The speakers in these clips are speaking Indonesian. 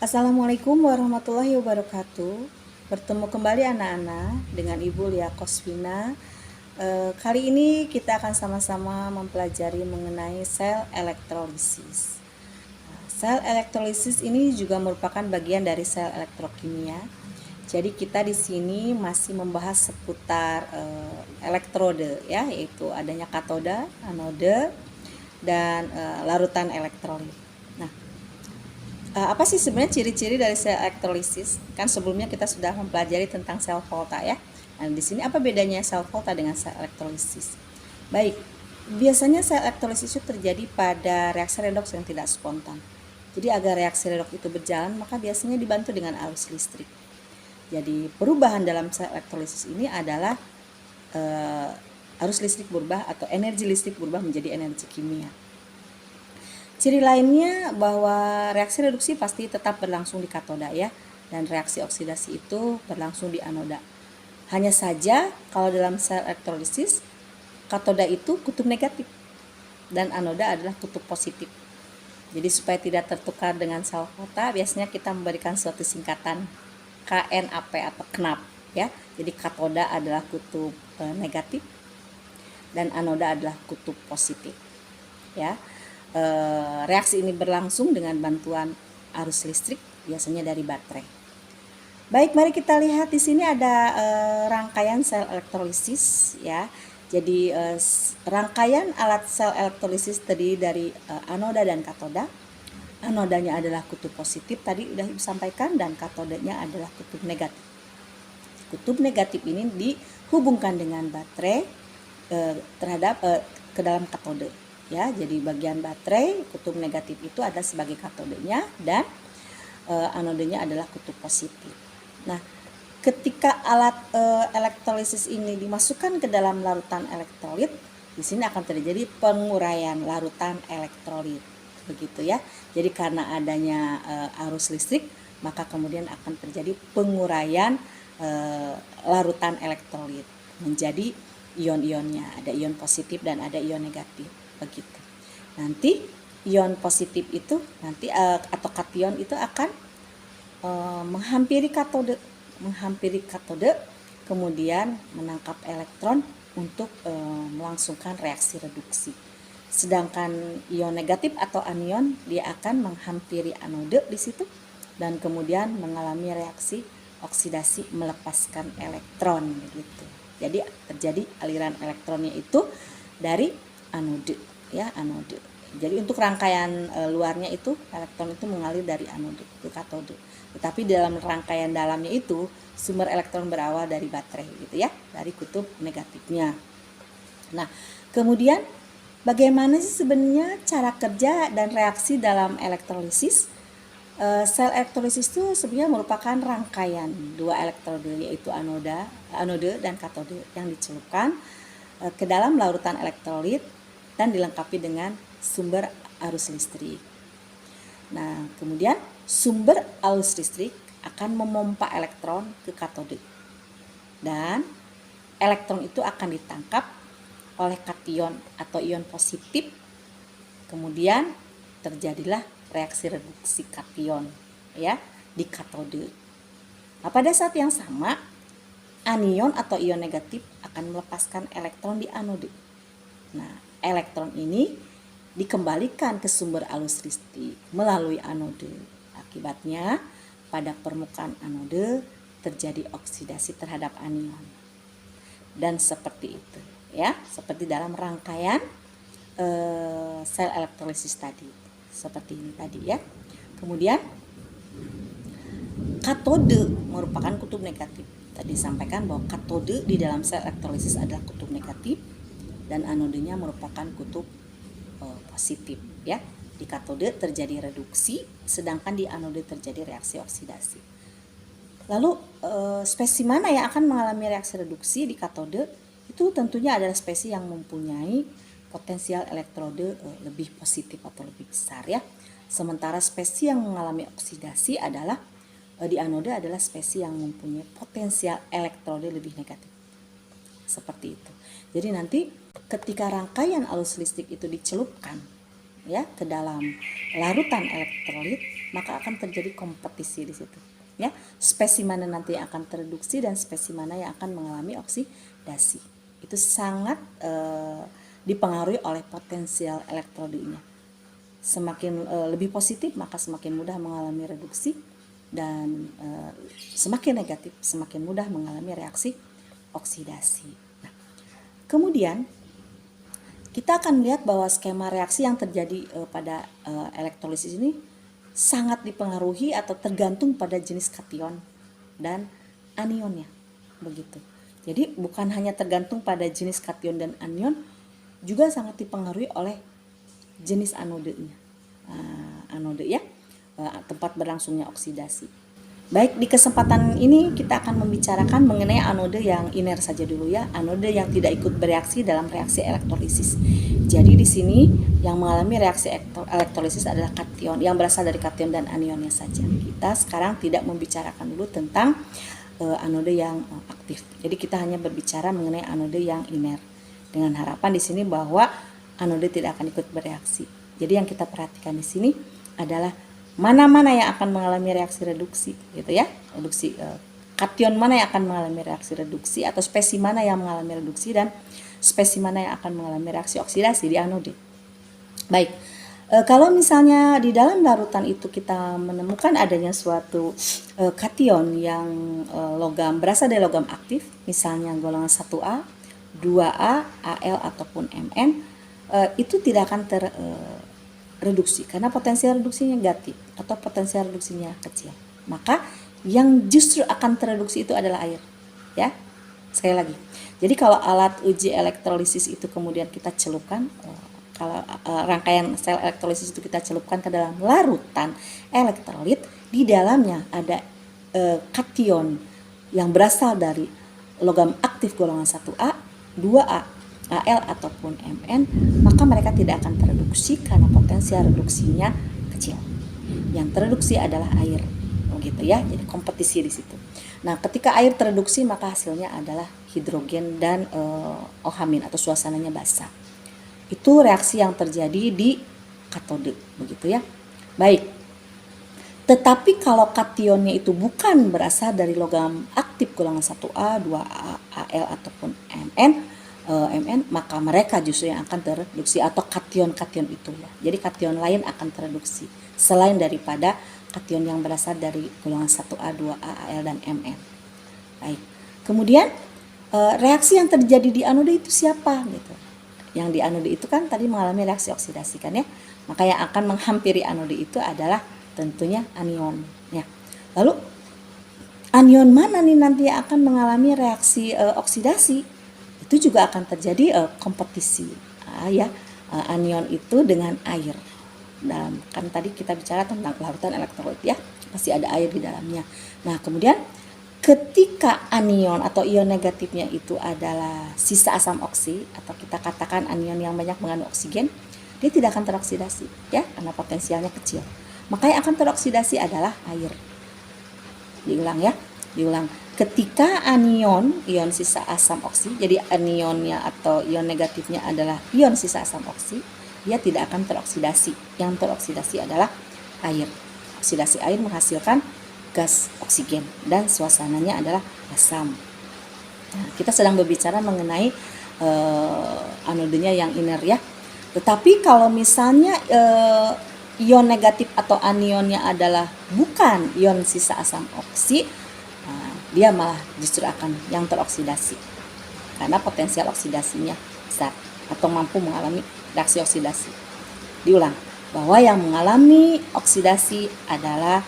Assalamualaikum warahmatullahi wabarakatuh. Bertemu kembali anak-anak dengan Ibu Lia Kosvina. Kali ini kita akan sama-sama mempelajari mengenai sel elektrolisis. Sel elektrolisis ini juga merupakan bagian dari sel elektrokimia. Jadi kita di sini masih membahas seputar elektrode ya, yaitu adanya katoda, anode, dan larutan elektrolit. Nah, apa sih sebenarnya ciri-ciri dari sel elektrolisis? Kan sebelumnya kita sudah mempelajari tentang sel volta ya. Nah, di sini apa bedanya sel volta dengan sel elektrolisis? Baik, biasanya sel elektrolisis itu terjadi pada reaksi redoks yang tidak spontan. Jadi agar reaksi redoks itu berjalan, maka biasanya dibantu dengan arus listrik. Jadi perubahan dalam sel elektrolisis ini adalah arus listrik berubah atau energi listrik berubah menjadi energi kimia. Ciri lainnya bahwa reaksi reduksi pasti tetap berlangsung di katoda ya, dan reaksi oksidasi itu berlangsung di anoda. Hanya saja kalau dalam sel elektrolisis, katoda itu kutub negatif dan anoda adalah kutub positif. Jadi supaya tidak tertukar dengan sel volta, biasanya kita memberikan suatu singkatan KNAP atau KNAP ya. Jadi katoda adalah kutub negatif dan anoda adalah kutub positif ya. Reaksi ini berlangsung dengan bantuan arus listrik biasanya dari baterai. Baik, mari kita lihat di sini ada rangkaian sel elektrolisis ya. Jadi rangkaian alat sel elektrolisis terdiri dari anoda dan katoda. Anodanya adalah kutub positif tadi sudah disampaikan, dan katodanya adalah kutub negatif. Kutub negatif ini dihubungkan dengan baterai terhadap ke dalam katode. Ya, jadi bagian baterai kutub negatif itu ada sebagai katodenya dan anodenya adalah kutub positif. Nah, ketika alat elektrolisis ini dimasukkan ke dalam larutan elektrolit, di sini akan terjadi penguraian larutan elektrolit, begitu ya. Jadi karena adanya arus listrik, maka kemudian akan terjadi penguraian larutan elektrolit menjadi ion-ionnya, ada ion positif dan ada ion negatif. Begitu. Nanti ion positif itu nanti atau kation itu akan menghampiri katode, kemudian menangkap elektron untuk melangsungkan reaksi reduksi. Sedangkan ion negatif atau anion dia akan menghampiri anode di situ dan kemudian mengalami reaksi oksidasi melepaskan elektron begitu. Jadi terjadi aliran elektronnya itu dari anode ya, anode. Jadi untuk rangkaian luarnya itu elektron itu mengalir dari anode ke katode. Tetapi dalam rangkaian dalamnya itu sumber elektron berawal dari baterai gitu ya, dari kutub negatifnya. Nah, kemudian bagaimana sih sebenarnya cara kerja dan reaksi dalam elektrolisis? Sel elektrolisis itu sebenarnya merupakan rangkaian dua elektrode, yaitu anode dan katode yang dicelupkan ke dalam larutan elektrolit dan dilengkapi dengan sumber arus listrik. Nah, kemudian sumber arus listrik akan memompa elektron ke katode. Dan elektron itu akan ditangkap oleh kation atau ion positif. Kemudian terjadilah reaksi reduksi kation ya di katode. Nah, pada saat yang sama anion atau ion negatif akan melepaskan elektron di anode. Nah, elektron ini dikembalikan ke sumber arus listrik melalui anode. Akibatnya pada permukaan anode terjadi oksidasi terhadap anion. Dan seperti itu ya, seperti dalam rangkaian sel elektrolisis tadi. Seperti ini tadi ya. Kemudian katode merupakan kutub negatif. Tadi disampaikan bahwa katode di dalam sel elektrolisis adalah kutub negatif dan anodenya merupakan kutub positif ya. Di katode terjadi reduksi, sedangkan di anode terjadi reaksi oksidasi. Lalu spesies mana yang akan mengalami reaksi reduksi di katode? Itu tentunya adalah spesies yang mempunyai potensial elektrode lebih positif atau lebih besar ya. Sementara spesies yang mengalami oksidasi adalah di anode adalah spesies yang mempunyai potensial elektrode lebih negatif. Seperti itu. Jadi nanti ketika rangkaian arus listrik itu dicelupkan ya ke dalam larutan elektrolit, maka akan terjadi kompetisi di situ. Ya, spesimen mana nanti yang akan tereduksi dan spesimen mana yang akan mengalami oksidasi. Itu sangat dipengaruhi oleh potensial elektrolitnya. Semakin lebih positif maka semakin mudah mengalami reduksi, dan semakin negatif semakin mudah mengalami reaksi oksidasi. Nah, kemudian kita akan melihat bahwa skema reaksi yang terjadi pada elektrolisis ini sangat dipengaruhi atau tergantung pada jenis kation dan anionnya, begitu. Jadi bukan hanya tergantung pada jenis kation dan anion, juga sangat dipengaruhi oleh jenis anodenya. Anode ya, tempat berlangsungnya oksidasi. Baik, di kesempatan ini kita akan membicarakan mengenai anode yang iner saja dulu ya, anode yang tidak ikut bereaksi dalam reaksi elektrolisis. Jadi di sini yang mengalami reaksi elektrolisis adalah kation yang berasal dari kation dan anionnya saja. Kita sekarang tidak membicarakan dulu tentang anode yang aktif. Jadi kita hanya berbicara mengenai anode yang iner, dengan harapan di sini bahwa anode tidak akan ikut bereaksi. Jadi yang kita perhatikan di sini adalah mana-mana yang akan mengalami reaksi reduksi, gitu ya. Reduksi kation mana yang akan mengalami reaksi reduksi, atau spesi mana yang mengalami reduksi, dan spesi mana yang akan mengalami reaksi oksidasi di anode. Baik, kalau misalnya di dalam larutan itu kita menemukan adanya suatu kation yang logam berasal dari logam aktif, misalnya golongan 1A, 2A, Al ataupun Mn, itu tidak akan reduksi karena potensial reduksinya negatif atau potensial reduksinya kecil. Maka yang justru akan tereduksi itu adalah air. Ya. Sekali lagi. Jadi kalau alat uji elektrolisis itu kemudian kita celupkan, kalau rangkaian sel elektrolisis itu kita celupkan ke dalam larutan elektrolit, di dalamnya ada kation yang berasal dari logam aktif golongan 1A, 2A, Al ataupun Mn, maka mereka tidak akan tereduksi karena potensial reduksinya kecil. Yang tereduksi adalah air, begitu ya. Jadi kompetisi di situ. Nah, ketika air tereduksi maka hasilnya adalah hidrogen dan OH- atau suasananya basah. Itu reaksi yang terjadi di katode, begitu ya. Baik. Tetapi kalau kationnya itu bukan berasal dari logam aktif golongan 1A, 2A, Al ataupun Mn, maka mereka justru yang akan tereduksi, atau kation-kation itu ya. Jadi kation lain akan tereduksi selain daripada kation yang berasal dari golongan 1A, 2A, Al dan Mn. Baik. Kemudian reaksi yang terjadi di anode itu siapa gitu. Yang di anode itu kan tadi mengalami reaksi oksidasi kan ya. Maka yang akan menghampiri anode itu adalah tentunya anion ya. Lalu anion mana nih nanti yang akan mengalami reaksi oksidasi? Itu juga akan terjadi kompetisi ya, anion itu dengan air. Dan kan tadi kita bicara tentang larutan elektrolit ya, masih ada air di dalamnya. Nah, kemudian ketika anion atau ion negatifnya itu adalah sisa asam oksi, atau kita katakan anion yang banyak mengandung oksigen, dia tidak akan teroksidasi ya, karena potensialnya kecil. Maka yang akan teroksidasi adalah air. Diulang ya, diulang. Ketika anion, ion sisa asam oksi, jadi anionnya atau ion negatifnya adalah ion sisa asam oksi, dia tidak akan teroksidasi. Yang teroksidasi adalah air. Oksidasi air menghasilkan gas oksigen dan suasananya adalah asam. Nah, kita sedang berbicara mengenai anodenya yang iner ya. Tetapi kalau misalnya ion negatif atau anionnya adalah bukan ion sisa asam oksi, dia malah justru akan yang teroksidasi karena potensial oksidasinya besar atau mampu mengalami reaksi oksidasi. Diulang, bahwa yang mengalami oksidasi adalah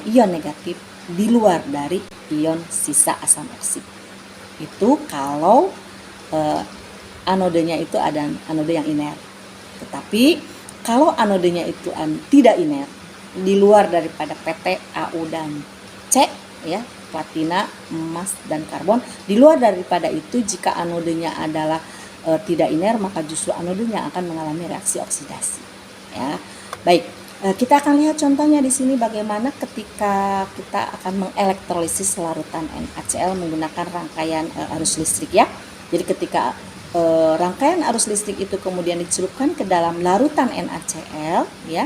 ion negatif di luar dari ion sisa asam oksi. Itu kalau anodenya itu ada anode yang iner. Tetapi kalau anodenya itu tidak iner, di luar daripada PT, AU dan C ya, platina, emas dan karbon, di luar daripada itu jika anodenya adalah tidak iner, maka justru anodenya akan mengalami reaksi oksidasi ya. Baik, kita akan lihat contohnya di sini bagaimana ketika kita akan mengelektrolisis larutan NaCl menggunakan rangkaian arus listrik ya. Jadi ketika rangkaian arus listrik itu kemudian dicelupkan ke dalam larutan NaCl ya,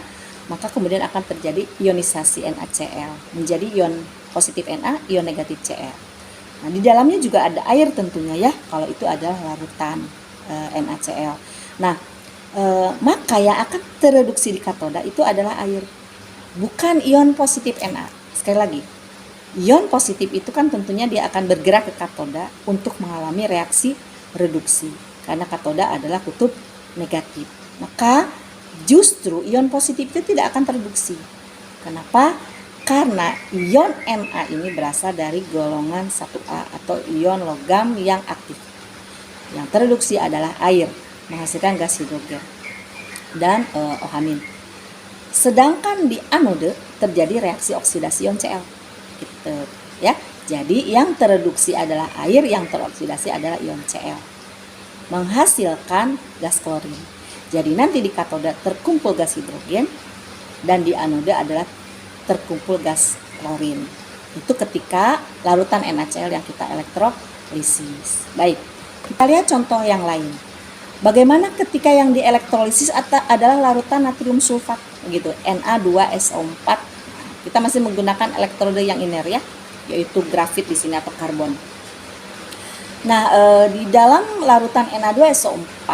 maka kemudian akan terjadi ionisasi NaCl menjadi ion positif Na, ion negatif Cl. Nah, di dalamnya juga ada air tentunya ya, kalau itu adalah larutan NaCl. Nah, maka yang akan tereduksi di katoda itu adalah air, bukan ion positif Na. Sekali lagi, ion positif itu kan tentunya dia akan bergerak ke katoda untuk mengalami reaksi reduksi, karena katoda adalah kutub negatif. Maka justru ion positif itu tidak akan tereduksi. Kenapa? Karena ion Na ini berasal dari golongan 1A atau ion logam yang aktif. Yang tereduksi adalah air, menghasilkan gas hidrogen dan OH-. Sedangkan di anode terjadi reaksi oksidasi ion Cl. Gitu, ya. Jadi yang tereduksi adalah air, yang teroksidasi adalah ion Cl, menghasilkan gas klorin. Jadi nanti di katoda terkumpul gas hidrogen dan di anode adalah terkumpul gas klorin. Itu ketika larutan NaCl yang kita elektrolisis. Baik, kita lihat contoh yang lain. Bagaimana ketika yang dielektrolisis adalah larutan natrium sulfat, begitu, Na2SO4. Kita masih menggunakan elektroda yang iner ya, yaitu grafit di sini atau karbon. Nah, di dalam larutan Na2SO4,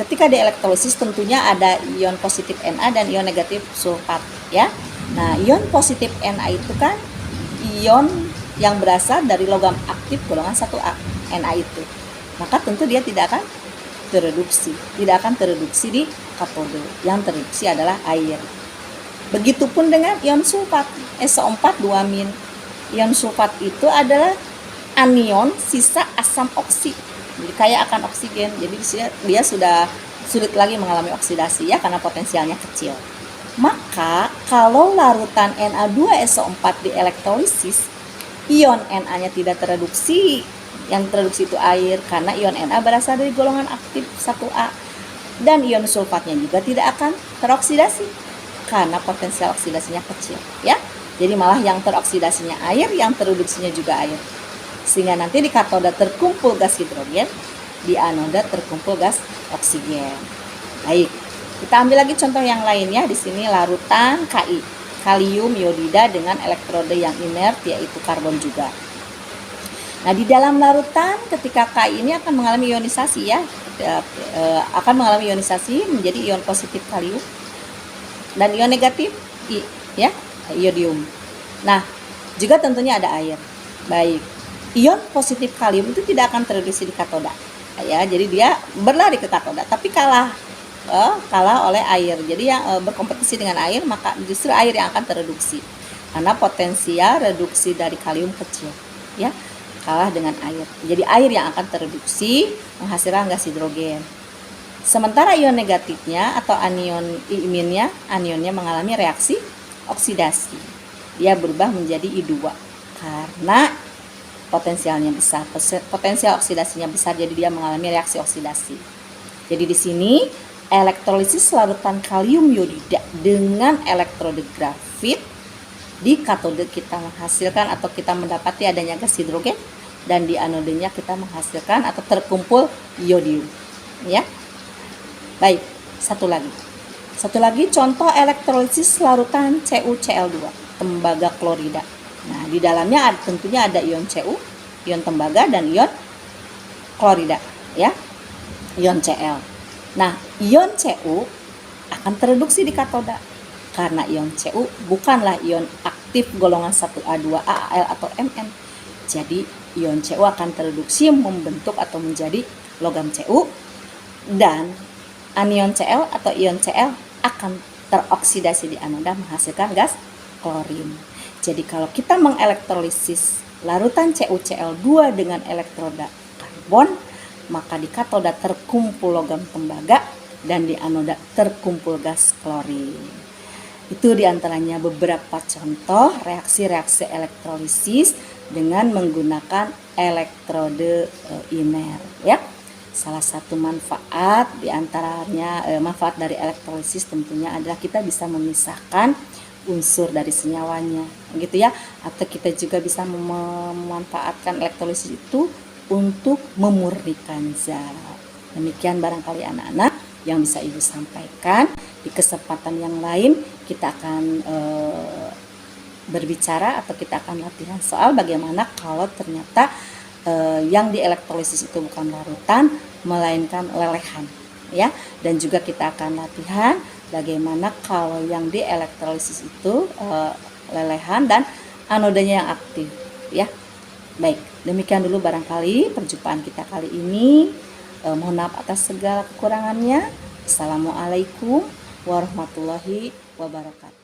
ketika dielektrolisis tentunya ada ion positif Na dan ion negatif sulfat ya. Nah, ion positif Na itu kan ion yang berasal dari logam aktif golongan 1A, Na itu. Maka tentu dia tidak akan tereduksi di katode. Yang tereduksi adalah air. Begitupun dengan ion sulfat, SO4 2-. Ion sulfat itu adalah anion sisa asam oksi. Jadi kaya akan oksigen. Jadi dia sudah sulit lagi mengalami oksidasi ya, karena potensialnya kecil. Maka kalau larutan Na2SO4 dielektrolisis, ion Na-nya tidak tereduksi. Yang tereduksi itu air, karena ion Na berasal dari golongan aktif 1A. Dan ion sulfatnya juga tidak akan teroksidasi, karena potensial oksidasinya kecil ya. Jadi malah yang teroksidasinya air, yang tereduksinya juga air. Sehingga nanti di katoda terkumpul gas hidrogen, di anoda terkumpul gas oksigen. Baik, kita ambil lagi contoh yang lain ya. Di sini larutan Ki, kalium iodida dengan elektroda yang inert yaitu karbon juga. Nah, di dalam larutan ketika Ki ini akan mengalami ionisasi ya, akan mengalami ionisasi menjadi ion positif kalium dan ion negatif ya, iodium. Nah, juga tentunya ada air. Baik, ion positif kalium itu tidak akan tereduksi di katoda ya, jadi dia berlari ke katoda tapi kalah oleh air. Jadi yang berkompetisi dengan air, maka justru air yang akan tereduksi karena potensial reduksi dari kalium kecil ya, kalah dengan air. Jadi air yang akan tereduksi menghasilkan gas hidrogen. Sementara ion negatifnya atau anion iminnya, anionnya mengalami reaksi oksidasi. Dia berubah menjadi I2 karena potensialnya besar, potensial oksidasinya besar, jadi dia mengalami reaksi oksidasi. Jadi di sini elektrolisis larutan kalium iodida dengan elektroda grafit, di katode kita menghasilkan atau kita mendapati adanya gas hidrogen, dan di anodenya kita menghasilkan atau terkumpul iodium ya. Baik, satu lagi contoh elektrolisis larutan CuCl2, tembaga klorida. Nah, di dalamnya tentunya ada ion Cu, ion tembaga, dan ion klorida ya, ion Cl. Nah, ion Cu akan tereduksi di katoda karena ion Cu bukanlah ion aktif golongan 1A, 2A, Al atau Mn. Jadi ion Cu akan tereduksi membentuk atau menjadi logam Cu, dan anion Cl atau ion Cl akan teroksidasi di anoda menghasilkan gas klorin. Jadi kalau kita mengelektrolisis larutan CuCl2 dengan elektroda karbon, maka di katoda terkumpul logam tembaga dan di anoda terkumpul gas klorin. Itu diantaranya beberapa contoh reaksi-reaksi elektrolisis dengan menggunakan elektrode iner ya. Salah satu manfaat diantaranya manfaat dari elektrolisis tentunya adalah kita bisa memisahkan unsur dari senyawanya gitu ya, atau kita juga bisa memanfaatkan elektrolisis itu untuk memurnikan zat. Demikian barangkali anak-anak yang bisa Ibu sampaikan. Di kesempatan yang lain kita akan berbicara atau kita akan latihan soal bagaimana kalau ternyata yang di elektrolisis itu bukan larutan melainkan lelehan, ya. Dan juga kita akan latihan bagaimana kalau yang di elektrolisis itu lelehan dan anodanya yang aktif, ya. Baik, demikian dulu barangkali perjumpaan kita kali ini. Mohon maaf atas segala kekurangannya. Assalamualaikum warahmatullahi wabarakatuh.